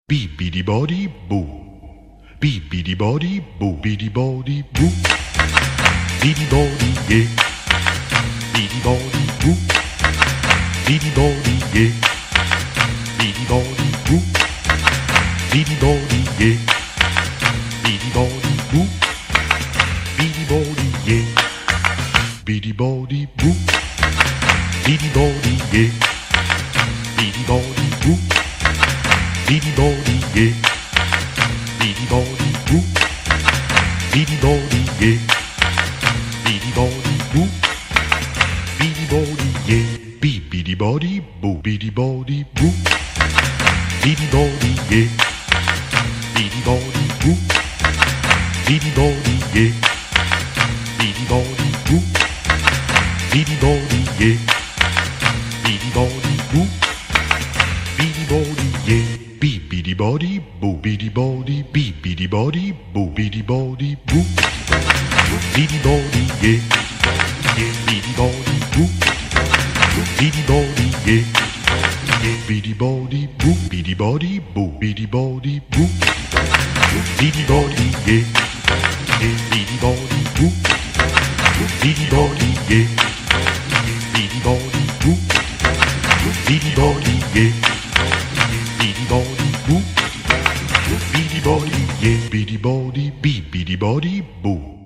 Bidi body boo. Bidi body boo. Bidi body boo. Bidi body yeah. Bidi body boo. Bidi body yeah. Bidi body boo. Bidi body yeah. Bidi body boo. Bidi body yeah. Bidi body boo. Bidi body yeah. Bidi body boo. Bidi body yeah. Bidi body boo. Bidi body yeah. Bidi body boo. Bidi body yeah. Bidi body boo. Bidi body boo. Bidi body yeah. Bidi body boo. Bidi body yeah. Bidi body boo. Bidi body yeah. Bidi body boo. Bidi body yeah. Bidi body boo. Bidi body bidi body boo. Bidi body boo. Bidi body yeah. Bidi body boo. Bidi body yeah. Bidi body boo. Bidi body boo. Bidi body boo. Bidi body yeah. Bidi body boo. Bidi body yeah. Bidi body boo. Bidi body yeah. Bidi body boo. Bidi body yeah. Bidi body bidi body boo.